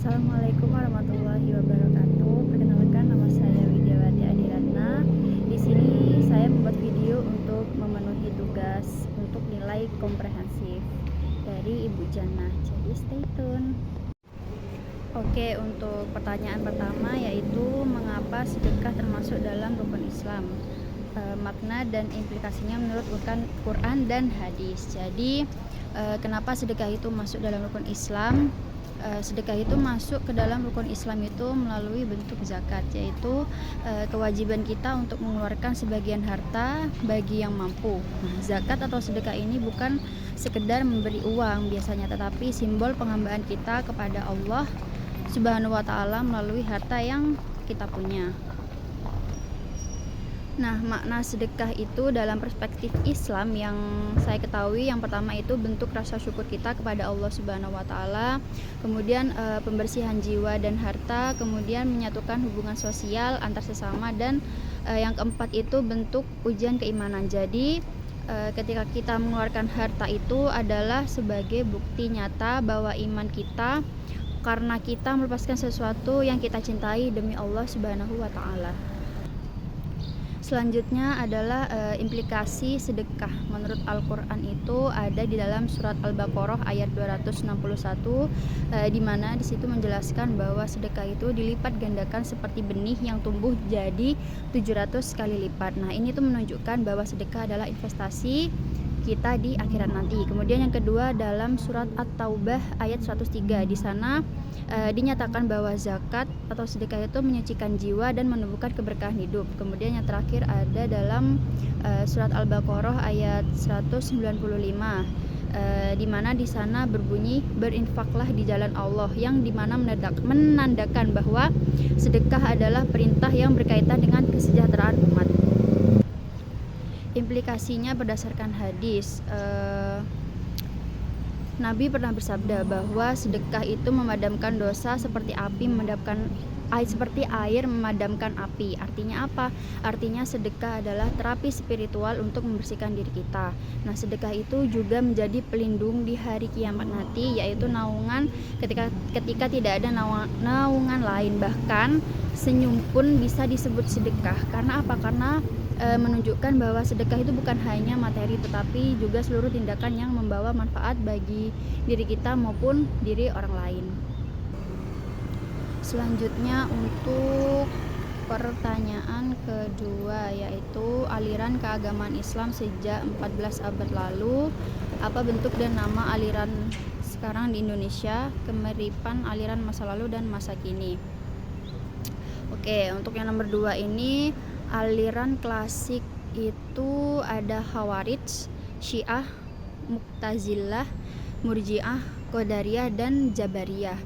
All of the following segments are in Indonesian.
Assalamualaikum warahmatullahi wabarakatuh. Perkenalkan, nama saya Widiawati Adiratna. Di sini saya membuat video untuk memenuhi tugas untuk nilai komprehensif dari Ibu Jannah. Jadi stay tune. Oke, untuk pertanyaan pertama yaitu mengapa sedekah termasuk dalam rukun Islam? Makna dan implikasinya menurut Quran dan hadis. Jadi kenapa sedekah itu masuk dalam rukun Islam? Sedekah itu masuk ke dalam rukun Islam itu melalui bentuk zakat, yaitu kewajiban kita untuk mengeluarkan sebagian harta bagi yang mampu. Nah, zakat atau sedekah ini bukan sekedar memberi uang biasanya, tetapi simbol penghambaan kita kepada Allah Subhanahu wa Ta'ala melalui harta yang kita punya. Nah, makna sedekah itu dalam perspektif Islam yang saya ketahui, yang pertama itu bentuk rasa syukur kita kepada Allah Subhanahu wa Ta'ala, kemudian pembersihan jiwa dan harta, kemudian menyatukan hubungan sosial antar sesama, dan yang keempat itu bentuk ujian keimanan. Jadi ketika kita mengeluarkan harta itu adalah sebagai bukti nyata bahwa iman kita, karena kita melepaskan sesuatu yang kita cintai demi Allah Subhanahu wa Ta'ala. Selanjutnya adalah implikasi sedekah. Menurut Al-Quran itu ada di dalam surat Al-Baqarah ayat 261, di mana di situ menjelaskan bahwa sedekah itu dilipat gandakan seperti benih yang tumbuh jadi 700 kali lipat. Nah, ini tuh menunjukkan bahwa sedekah adalah investasi kita di akhirat nanti. Kemudian yang kedua dalam surat At-Taubah ayat 103, di sana dinyatakan bahwa zakat atau sedekah itu menyucikan jiwa dan menumbuhkan keberkahan hidup. Kemudian yang terakhir ada dalam surat Al-Baqarah ayat 195, di mana di sana berbunyi berinfaklah di jalan Allah, yang dimana menandakan bahwa sedekah adalah perintah yang berkaitan dengan kesejahteraan umat. Implikasinya berdasarkan hadis, Nabi pernah bersabda bahwa sedekah itu memadamkan dosa seperti air memadamkan api. Artinya apa? Artinya sedekah adalah terapi spiritual untuk membersihkan diri kita. Nah, sedekah itu juga menjadi pelindung di hari kiamat nanti, yaitu naungan ketika tidak ada naungan lain. Bahkan senyum pun bisa disebut sedekah. Karena apa? Karena menunjukkan bahwa sedekah itu bukan hanya materi, tetapi juga seluruh tindakan yang membawa manfaat bagi diri kita maupun diri orang lain. Selanjutnya untuk pertanyaan kedua, yaitu aliran keagamaan Islam sejak 14 abad lalu. Apa bentuk dan nama aliran sekarang di Indonesia, kemiripan aliran masa lalu dan masa kini? Oke, untuk yang nomor 2 ini, aliran klasik itu ada Khawarij, Syiah, Mu'tazilah, Murji'ah, Qadariyah, dan Jabariyah,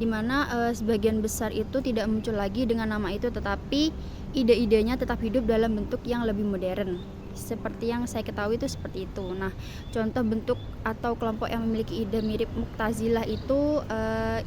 dimana sebagian besar itu tidak muncul lagi dengan nama itu, tetapi ide-idenya tetap hidup dalam bentuk yang lebih modern. Seperti yang saya ketahui itu seperti itu. Nah, contoh bentuk atau kelompok yang memiliki ide mirip Mu'tazilah itu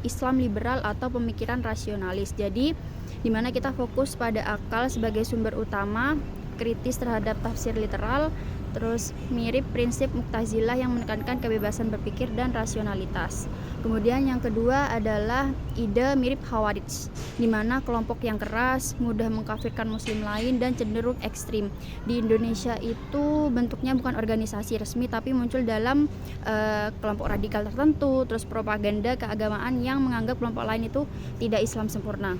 Islam liberal atau pemikiran rasionalis. Jadi dimana kita fokus pada akal sebagai sumber utama, kritis terhadap tafsir literal, terus mirip prinsip Mu'tazilah yang menekankan kebebasan berpikir dan rasionalitas. Kemudian yang kedua adalah ide mirip Khawarij, di mana kelompok yang keras, mudah mengkafirkan muslim lain, dan cenderung ekstrim. Di Indonesia itu bentuknya bukan organisasi resmi, tapi muncul dalam kelompok radikal tertentu, terus propaganda keagamaan yang menganggap kelompok lain itu tidak Islam sempurna.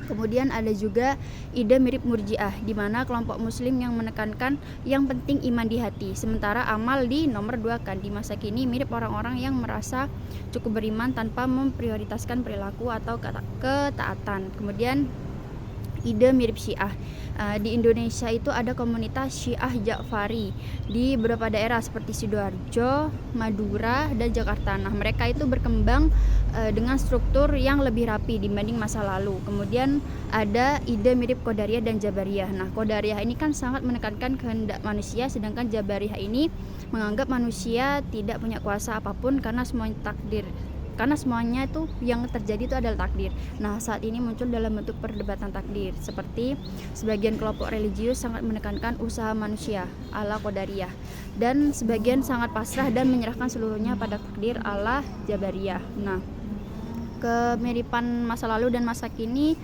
Kemudian ada juga ide mirip Murji'ah, di mana kelompok muslim yang menekankan yang penting iman di hati, sementara amal di nomor 2 kan. Di masa kini mirip orang-orang yang merasa cukup beriman tanpa memprioritaskan perilaku atau ketaatan. Kemudian ide mirip Syiah. Di Indonesia itu ada komunitas Syiah Ja'fari di beberapa daerah seperti Sidoarjo, Madura, dan Jakarta. Nah, mereka itu berkembang dengan struktur yang lebih rapi dibanding masa lalu. Kemudian ada ide mirip Qadariyah dan Jabariyah. Nah, Qadariyah ini kan sangat menekankan kehendak manusia, sedangkan Jabariyah ini menganggap manusia tidak punya kuasa apapun karena semuanya itu yang terjadi itu adalah takdir. Nah, saat ini muncul dalam bentuk perdebatan takdir, seperti sebagian kelompok religius sangat menekankan usaha manusia ala Qadariyah, dan sebagian sangat pasrah dan menyerahkan seluruhnya pada takdir ala Jabariyah. Nah, Kemiripan masa lalu dan masa kini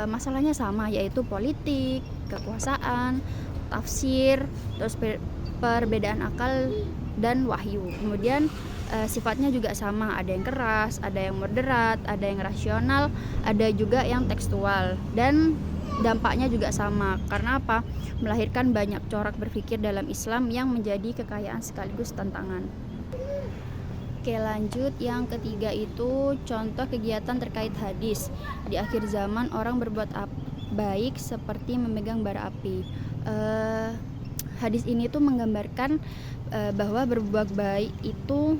masalahnya sama, yaitu politik, kekuasaan, tafsir, terus perbedaan akal dan wahyu. Kemudian sifatnya juga sama, ada yang keras, ada yang moderat, ada yang rasional, ada juga yang tekstual, dan dampaknya juga sama. Karena apa? Melahirkan banyak corak berpikir dalam Islam yang menjadi kekayaan sekaligus tantangan. Oke, lanjut. Yang ketiga itu contoh kegiatan terkait hadis. Di akhir zaman orang berbuat baik seperti memegang bara api. Hadis ini tuh menggambarkan bahwa berbuat baik itu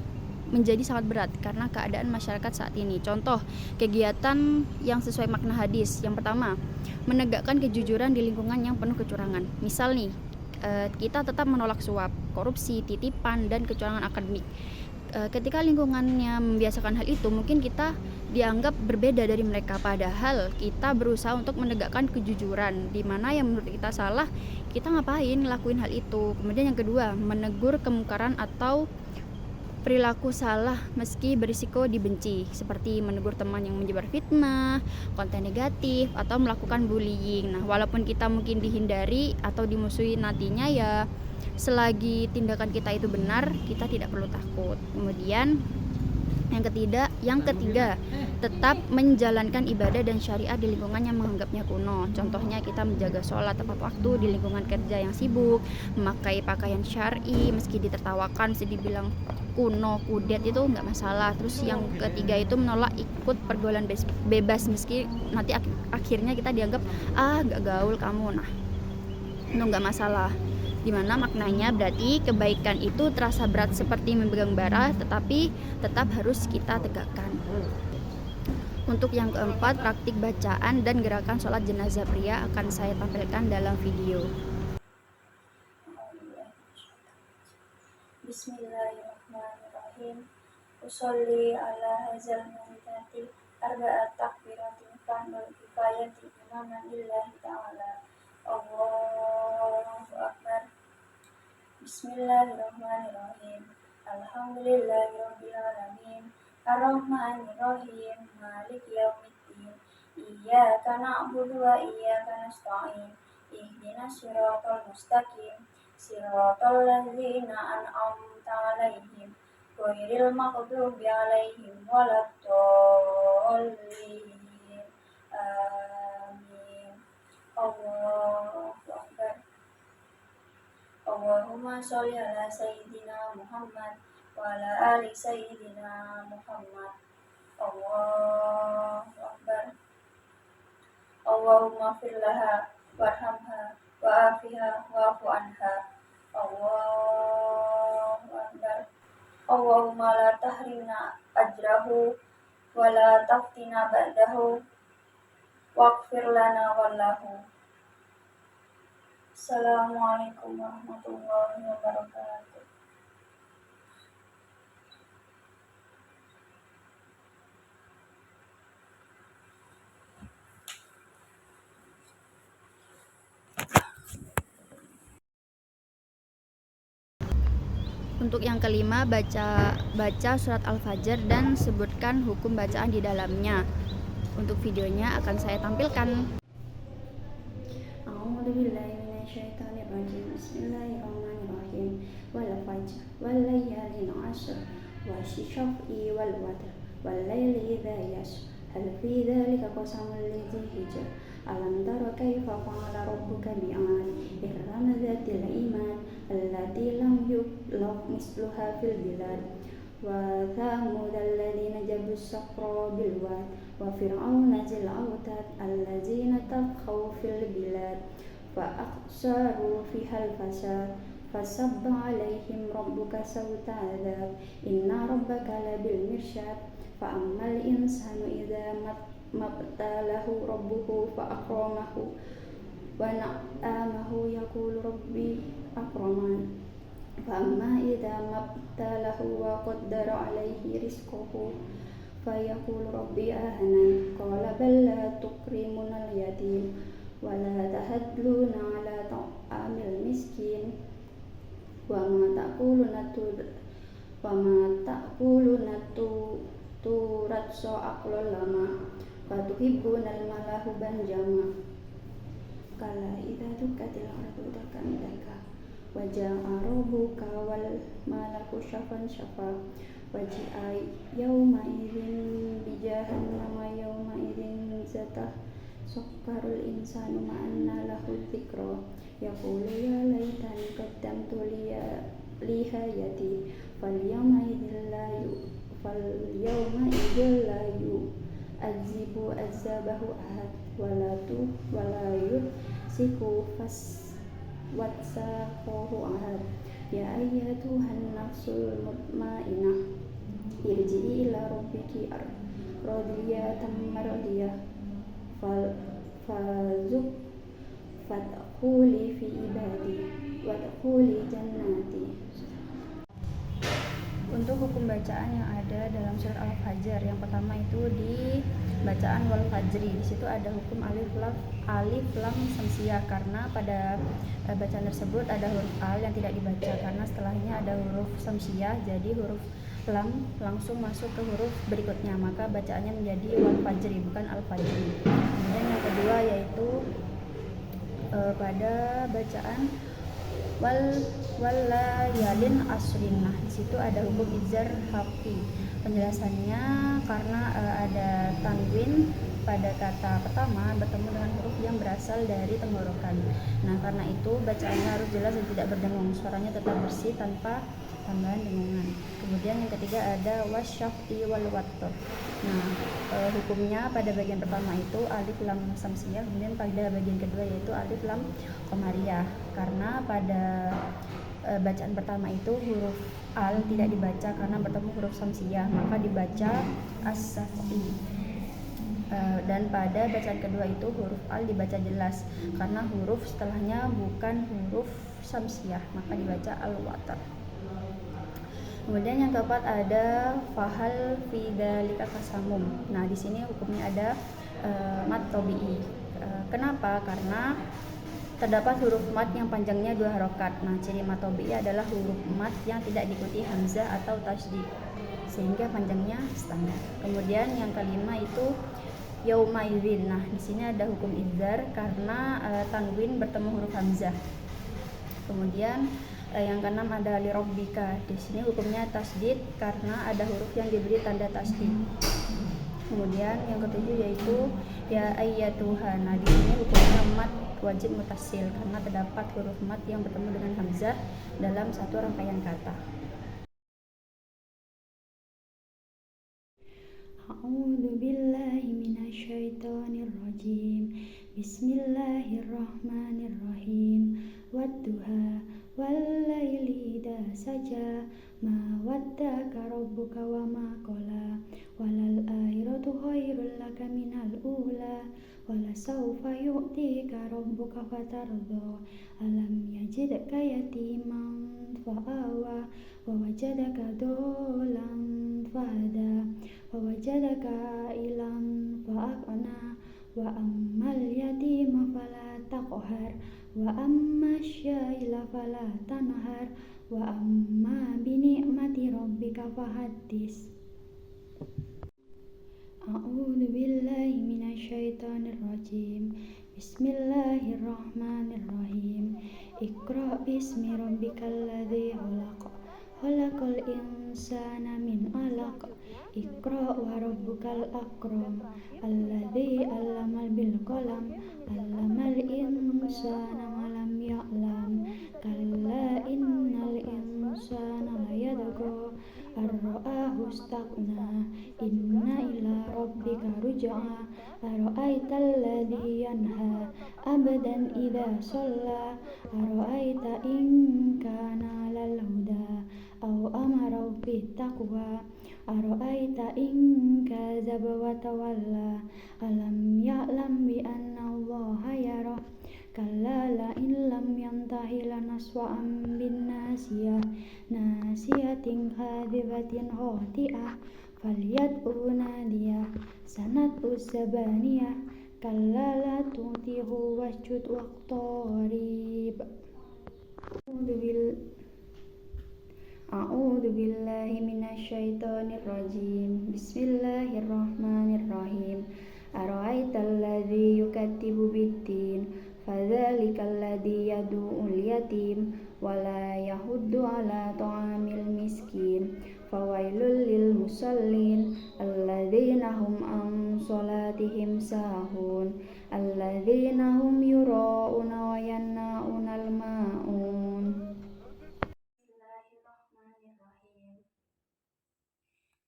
menjadi sangat berat karena keadaan masyarakat saat ini. Contoh kegiatan yang sesuai makna hadis. Yang pertama, menegakkan kejujuran di lingkungan yang penuh kecurangan. Misal nih, kita tetap menolak suap, korupsi, titipan, dan kecurangan akademik. Ketika lingkungannya membiasakan hal itu, mungkin kita dianggap berbeda dari mereka, padahal kita berusaha untuk menegakkan kejujuran. Di mana yang menurut kita salah, kita ngapain ngelakuin hal itu. Kemudian yang kedua, menegur kemungkaran atau perilaku salah meski berisiko dibenci, seperti menegur teman yang menyebar fitnah, konten negatif, atau melakukan bullying. Nah, walaupun kita mungkin dihindari atau dimusuhi nantinya, ya selagi tindakan kita itu benar, kita tidak perlu takut. Kemudian yang ketiga, tetap menjalankan ibadah dan syariat di lingkungan yang menganggapnya kuno. Contohnya kita menjaga sholat tepat waktu di lingkungan kerja yang sibuk, memakai pakaian syar'i meski ditertawakan, meski dibilang kuno, kudet, itu nggak masalah. Terus yang ketiga itu menolak ikut pergaulan bebas meski nanti akhirnya kita dianggap nggak gaul kamu. Nah, itu nggak masalah. Dimana maknanya berarti kebaikan itu terasa berat seperti memegang bara, tetapi tetap harus kita tegakkan. Untuk yang keempat, praktik bacaan dan gerakan sholat jenazah pria akan saya tampilkan dalam video. Bismillahirrahmanirrahim. Usolli ala hazal mu'minati arba'at takbiratin fa'nul kifayati imaman lillahi ta'ala. Allahu Akbar. Bismillahirrahmanirrahim. Alhamdulillahirabbil alamin. Arrahmanirrahim. Maliki yaumiddin. Iyyaka na'budu wa iyyaka nasta'in. Ihdinas siratal mustaqim. Siratal ladzina an'amta 'alaihim ghairil maghdubi 'alaihim waladdallin. Amin. Allahu Akbar. Allahumma sholli ala sayyidina Muhammad wa ala ali sayyidina Muhammad. Allahu Akbar. Allahumma fir laha warhamha wa'afiha wa'fu anha. Allahu Akbar. Allahumma la tahrimna ajrahu wa la taftina ba'dahu waghfir lana wallahu. Assalamualaikum warahmatullahi wabarakatuh. Untuk yang kelima, baca surat Al-Fajr dan sebutkan hukum bacaan di dalamnya. Untuk videonya akan saya tampilkan. Bismillahirrahmanirrahim. Wal fajr wal layalin 'ashr wasyaf'i wal watr wal laili idza yashr hal fi dzalika qasamul lidzi hijr. Alam tara kaifa fa'ala rabbuka bi'ad irham dzatil iman allati lam yukhlaq misluha fil bilad wa thamud alladzina jabu as-sakhra bil wad wa fir'auna zil autad alladzina taghaw fil bilad fa aqsaru fihal fasad fasabba 'alaihim rabbuka sawta 'adzab inna rabbaka labil mirsyad fa ammal insanu idza mabtalahu rabbuhu fa akramahu wa na'amahu yaqulu rabbi akraman fa amma idza mabtalahu wa qaddara alaihi rizqahu fa yaqulu rabbi ahanan qala bal la tukrimunal yatim wa la tahadduna ala ta'amil miskin wa ma ta'kuluna tu turat so aklol lama fatuhibbunal mala hubban jama kala idza dukkatil ardu dakkan daka waja'a rabbuka wal malaku syafan syafa waji'a yauma idzin bi jahannama yauma idzin zatah sokkarul insanu ma'anna lahu dzikra yaqulu ya laitani qaddamtu li hayati falyawma idzil la yu'adzibu azabahu ahad wala yusiku watsaqahu ahad ya ayyatuhan nafsul mutmainnah irji'i ila rabbiki radiyatan mardiyah fazuk fadkhuli fi ibadi wadkhuli jannati. Untuk hukum bacaan yang ada dalam surat Al-Fajr, yang pertama itu di bacaan wal fajri. Di situ ada hukum alif lam samsiyah, karena pada bacaan tersebut ada huruf al yang tidak dibaca karena setelahnya ada huruf samsiyah, jadi huruf lam langsung masuk ke huruf berikutnya, maka bacaannya menjadi wal fajri bukan al fajri. Kemudian yang kedua yaitu pada bacaan walayalin asrin. Nah, di situ ada hukum izhar hafi. Penjelasannya karena ada tanwin pada kata pertama bertemu dengan huruf yang berasal dari tenggorokan. Nah, karena itu bacaannya harus jelas dan tidak berdengung, suaranya tetap bersih tanpa tambahan dengungan. Kemudian yang ketiga ada wasyafi wal watr. Nah, hukumnya pada bagian pertama itu alif lam samsiyah, kemudian pada bagian kedua yaitu alif lam qamariyah. Karena pada bacaan pertama itu huruf al tidak dibaca karena bertemu huruf samsiyah, maka dibaca as-safi. Dan pada bacaan kedua itu huruf al dibaca jelas karena huruf setelahnya bukan huruf samsiyah, maka dibaca al-watr. Kemudian yang keempat ada fahal fi dzalika kasamum. Nah, di sini hukumnya ada mad tabi'i. Kenapa? Karena terdapat huruf mad yang panjangnya 2 harokat. Nah, ciri mad tabi'i adalah huruf mad yang tidak diikuti hamzah atau tasydid, sehingga panjangnya standar. Kemudian yang kelima itu yauma idzin. Nah, di sini ada hukum izhar karena tanwin bertemu huruf hamzah. Kemudian yang keenam ada li rabbika. Di sini hukumnya tasydid karena ada huruf yang diberi tanda tasydid. Kemudian yang ketujuh yaitu ya ayyatuhan. Nah, di sini hukumnya mad wajib mutasil karena terdapat huruf mad yang bertemu dengan hamzah dalam satu rangkaian kata. A'udzu billahi minasyaitonir rajim. Bismillahirrahmanirrahim. Wadduha wallaili idza saja ma waddaka rabbuka wa ma qala walal akhiratu khairul laka minal ula wala sawfa yu'tika rabbuka fatardha alam yajidka yatiman fa'awa wa wajadaka dolan fahada wa wajadaka ilan fa'aqna wa ammal yatima fala taqhar wa amma syaila fala tanhar wa amma binikmati rabbika fahaddis. A'udzu billahi minasyaitonir rajim. Bismillahirrahmanirrahim. Iqra bismi rabbikal ladzi khalaq. Khalaqal insana min 'alaq. Iqra wa rabbukal akram. Alladzi 'allama bil qalam. 'Allamal insana ma lam ya'lam. Kalla innal insana layadgha ar-ra'ahu istaghna. Inna ila rabbika ruj'a. Ara'aital ladzi yanha 'abdan idza shalla. Ara'aita in kana lal huda aw amara bit taqwa. Ara'aita in kadzaba wa tawalla. Alam ya'lam bi anna Allaha yara. Kalla la in lam yantahi lanaswa'an bin nasiyah. Nasiyatin kadhibatin khati'ah. Falyad'u nadiyah. Sanad'u zabaniyah. Kalla la tuti'hu wasjud waqtarib. A'udzu billahi minasyaitonir rajim. Bismillahirrahmanirrahim. Ara'aital ladzi yukadzibu biddin fadzalikal ladzi yad'ul yatim wa la yahuddu 'ala ta'amil miskin fawailul lil musallin alladzina hum an sholatihim sahun alladzina hum yura'una wa yamna'unal ma'un. Bismillahirrahmanirrahim.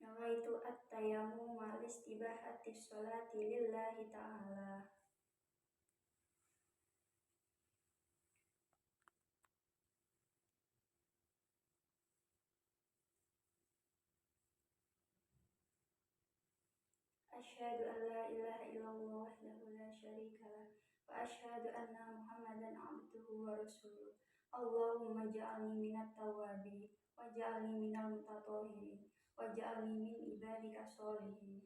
Nawaitu at-tayammuma listibahati sholati lillahi ta'ala. Asyhadu an la ilaha illallah wahdahu la syarika lah wa asyhadu anna Muhammadan abduhu wa rasuluh. Allahumma ja'alni minat tawwabin wa ja'alni minal mutatahhirin wa ja'alni min ibadika sholihin.